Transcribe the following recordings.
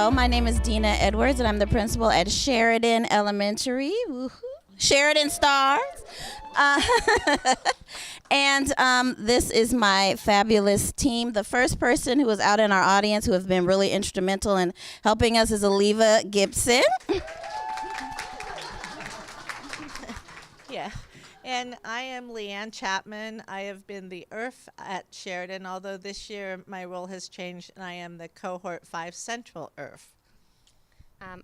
Hello, my name is Dina Edwards, and I'm the principal at Sheridan Elementary. Woohoo. Sheridan Stars. And this is my fabulous team. The first person who was out in our audience who have been really instrumental in helping us is Aliva Gibson. Yeah, and I am Leanne Chapman. I have been the IRF at Sheridan, although this year my role has changed and I am the Cohort 5 Central IRF.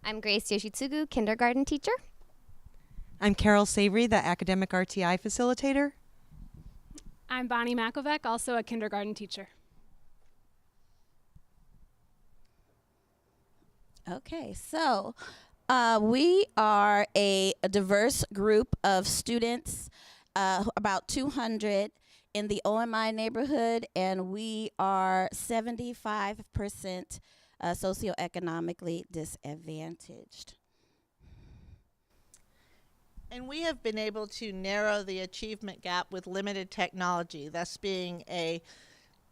I'm Grace Yoshitsugu, kindergarten teacher. I'm Carol Savory, the academic RTI facilitator. I'm Bonnie Makovec, also a kindergarten teacher. Okay, so we are a diverse group of students, about 200 in the OMI neighborhood, and we are 75% socioeconomically disadvantaged. And we have been able to narrow the achievement gap with limited technology, thus being a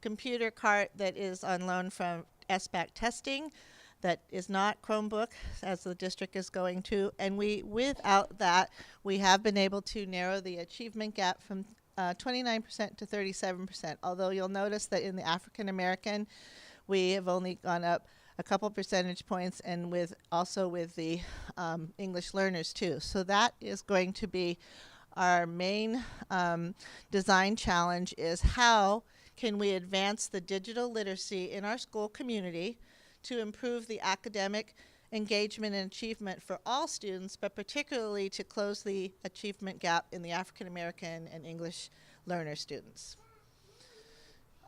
computer cart that is on loan from SBAC testing, that is not Chromebook, as the district is going to. And without that, we have been able to narrow the achievement gap from 29% to 37%, although you'll notice that in the African American, we have only gone up a couple percentage points, and also with the English learners too. So that is going to be our main design challenge, is how can we advance the digital literacy in our school community to improve the academic engagement and achievement for all students, but particularly to close the achievement gap in the African American and English learner students.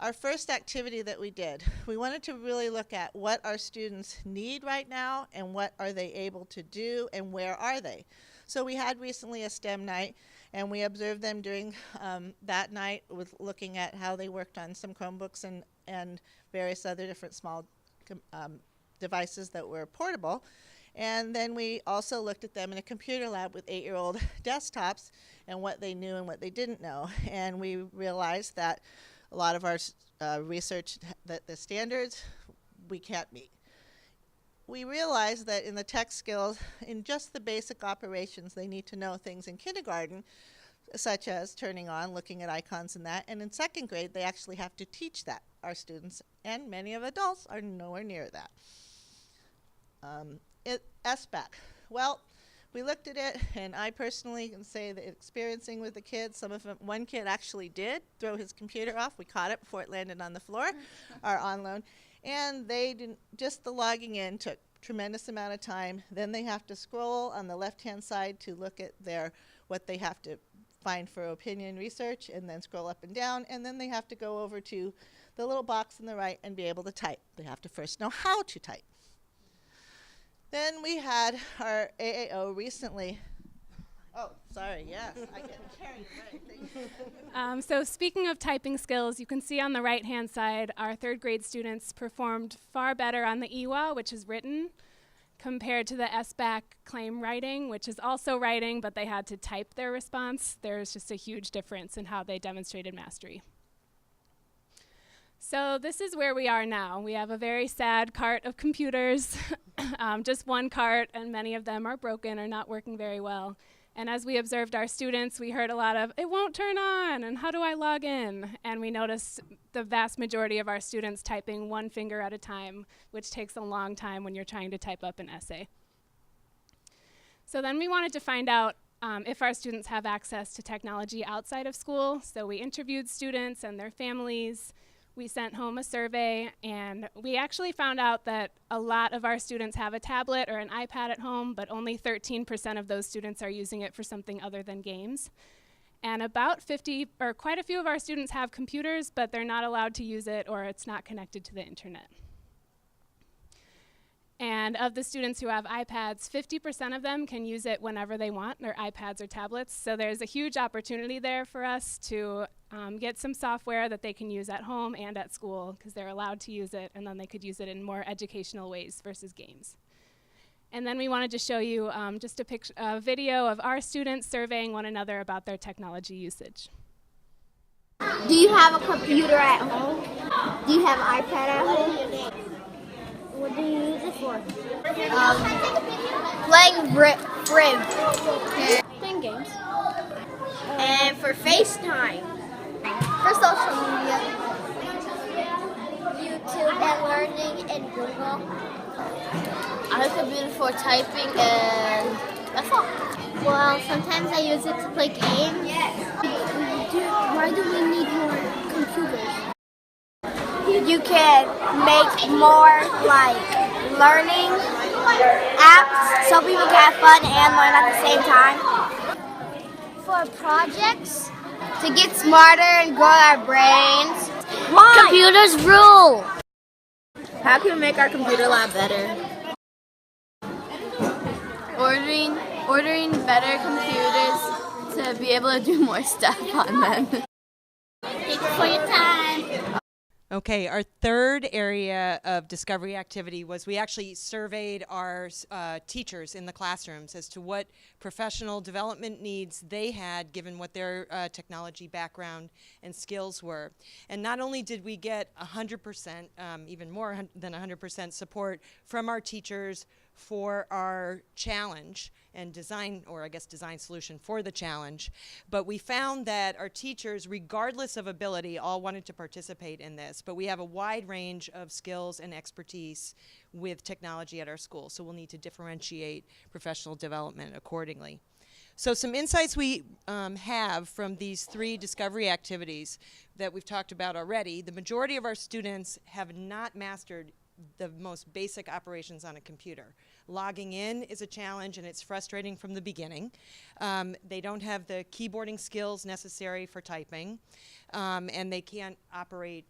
Our first activity that we did, we wanted to really look at what our students need right now and what are they able to do and where are they. So we had recently a STEM night, and we observed them during that night with looking at how they worked on some Chromebooks and various other different small devices that were portable. And then we also looked at them in a computer lab with 8-year-old desktops and what they knew and what they didn't know. And we realized that a lot of our research, that the standards we can't meet. We realized that in the tech skills, in just the basic operations, they need to know things in kindergarten, such as turning on, looking at icons and that. And in second grade, they actually have to teach that. Our students and many of adults are nowhere near that. SBAC. Well, we looked at it, and I personally can say that experiencing with the kids, some of them, one kid actually did throw his computer off. We caught it before it landed on the floor, or on loan. And they didn't, just the logging in took tremendous amount of time. Then they have to scroll on the left-hand side to look at what they have to find for opinion research, and then scroll up and down, and then they have to go over to the little box on the right and be able to type. They have to first know how to type. Then we had our AAO recently. Oh, sorry, yes, I get carried away. So speaking of typing skills, you can see on the right-hand side, our third grade students performed far better on the EWA, which is written, compared to the SBAC claim writing, which is also writing, but they had to type their response. There's just a huge difference in how they demonstrated mastery. So this is where we are now. We have a very sad cart of computers, just one cart, and many of them are broken or not working very well. And as we observed our students, we heard a lot of, "It won't turn on," and "How do I log in?" And we noticed the vast majority of our students typing one finger at a time, which takes a long time when you're trying to type up an essay. So then we wanted to find out if our students have access to technology outside of school. So we interviewed students and their families. We sent home a survey, and we actually found out that a lot of our students have a tablet or an iPad at home, but only 13% of those students are using it for something other than games. And about 50, or quite a few of our students have computers, but they're not allowed to use it, or it's not connected to the internet. And of the students who have iPads, 50% of them can use it whenever they want, their iPads or tablets. So there's a huge opportunity there for us to get some software that they can use at home and at school, because they're allowed to use it, and then they could use it in more educational ways versus games. And then we wanted to show you just a video of our students surveying one another about their technology usage. Do you have a computer at home? Do you have an iPad at home? What do you use it for? Playing Frib. Playing games. And for FaceTime. For social media. YouTube and learning and Google. I use computer for typing and that's all. Well, sometimes I use it to play games. Why do we need more computers? You can make more like learning apps so people can have fun and learn at the same time. For projects, to get smarter and grow our brains. Why? Computers rule. How can we make our computer lab better? Ordering better computers to be able to do more stuff on them. Thank you for your time. Okay, our third area of discovery activity was we actually surveyed our teachers in the classrooms as to what professional development needs they had given what their technology background and skills were. And not only did we get 100%, even more than 100% support from our teachers for our challenge and design, or I guess design solution for the challenge, but we found that our teachers, regardless of ability, all wanted to participate in this. But we have a wide range of skills and expertise with technology at our school, so we'll need to differentiate professional development accordingly. So some insights we have from these 3 discovery activities that we've talked about already. The majority of our students have not mastered the most basic operations on a computer. Logging in is a challenge and it's frustrating from the beginning. They don't have the keyboarding skills necessary for typing, and they can't operate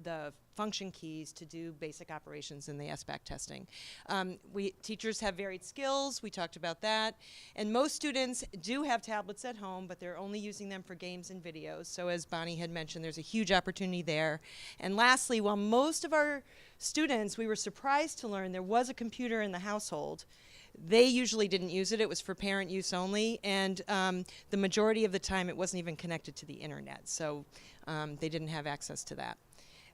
the function keys to do basic operations in the SBAC testing. Teachers have varied skills, we talked about that, and most students do have tablets at home, but they're only using them for games and videos. So as Bonnie had mentioned, there's a huge opportunity there. And lastly, while most of our students, we were surprised to learn there was a computer in the household, they usually didn't use it. It was for parent use only, and the majority of the time it wasn't even connected to the internet, so they didn't have access to that.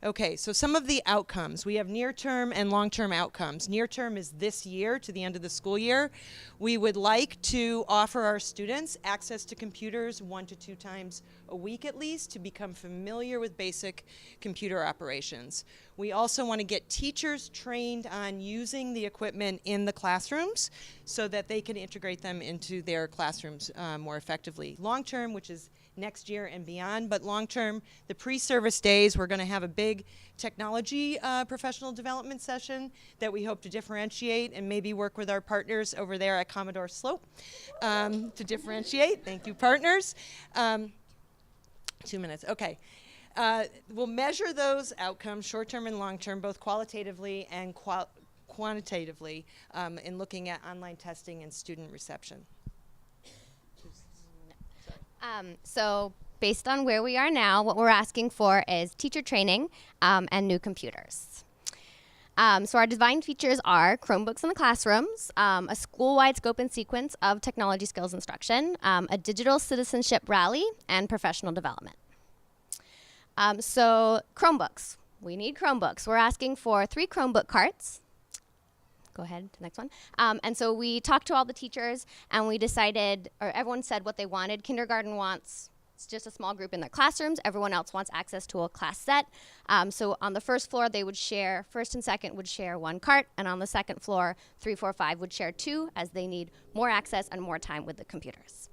Okay, so some of the outcomes. We have near-term and long-term outcomes. Near-term is this year to the end of the school year. We would like to offer our students access to computers 1 to 2 times a week at least to become familiar with basic computer operations. We also want to get teachers trained on using the equipment in the classrooms so that they can integrate them into their classrooms more effectively. Long-term, which is next year and beyond, but long-term, the pre-service days, we're going to have a big technology professional development session that we hope to differentiate and maybe work with our partners over there at Commodore Slope to differentiate. Thank you, partners. 2 minutes, okay. We'll measure those outcomes, short-term and long-term, both qualitatively and quantitatively in looking at online testing and student reception. So based on where we are now, what we're asking for is teacher training and new computers. So our design features are Chromebooks in the classrooms, a school-wide scope and sequence of technology skills instruction, a digital citizenship rally, and professional development. So Chromebooks, we need Chromebooks. We're asking for 3 Chromebook carts. Go ahead to the next one. And so we talked to all the teachers and we decided, or everyone said what they wanted. Kindergarten wants, it's just a small group in their classrooms. Everyone else wants access to a class set. So on the first floor, they would share, first and second would share 1 cart. And on the second floor, 3, 4, 5 would share 2 as they need more access and more time with the computers.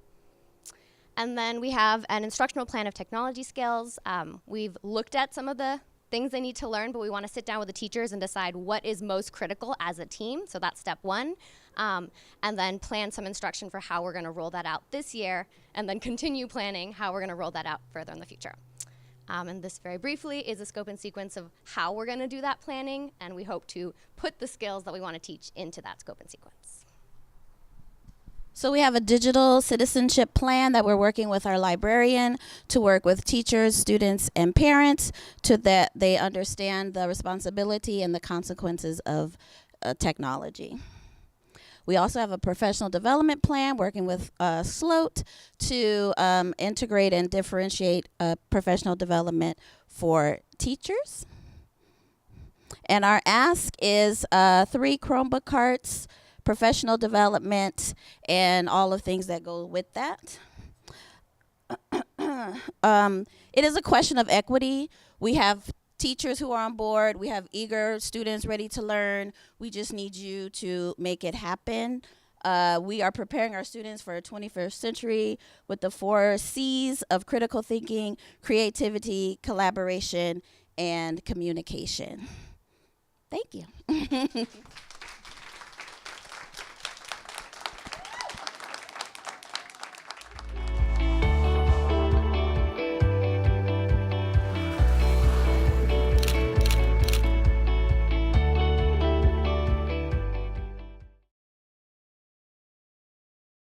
And then we have an instructional plan of technology skills. We've looked at some of the things they need to learn, but we want to sit down with the teachers and decide what is most critical as a team. So that's step 1. And then plan some instruction for how we're going to roll that out this year, and then continue planning how we're going to roll that out further in the future. And this very briefly is a scope and sequence of how we're going to do that planning, and we hope to put the skills that we want to teach into that scope and sequence. So we have a digital citizenship plan that we're working with our librarian to work with teachers, students, and parents so that they understand the responsibility and the consequences of technology. We also have a professional development plan working with SLOAT to integrate and differentiate professional development for teachers. And our ask is 3 Chromebook carts, professional development, and all the things that go with that. It is a question of equity. We have teachers who are on board. We have eager students ready to learn. We just need you to make it happen. We are preparing our students for a 21st century with the 4 C's of critical thinking, creativity, collaboration, and communication. Thank you.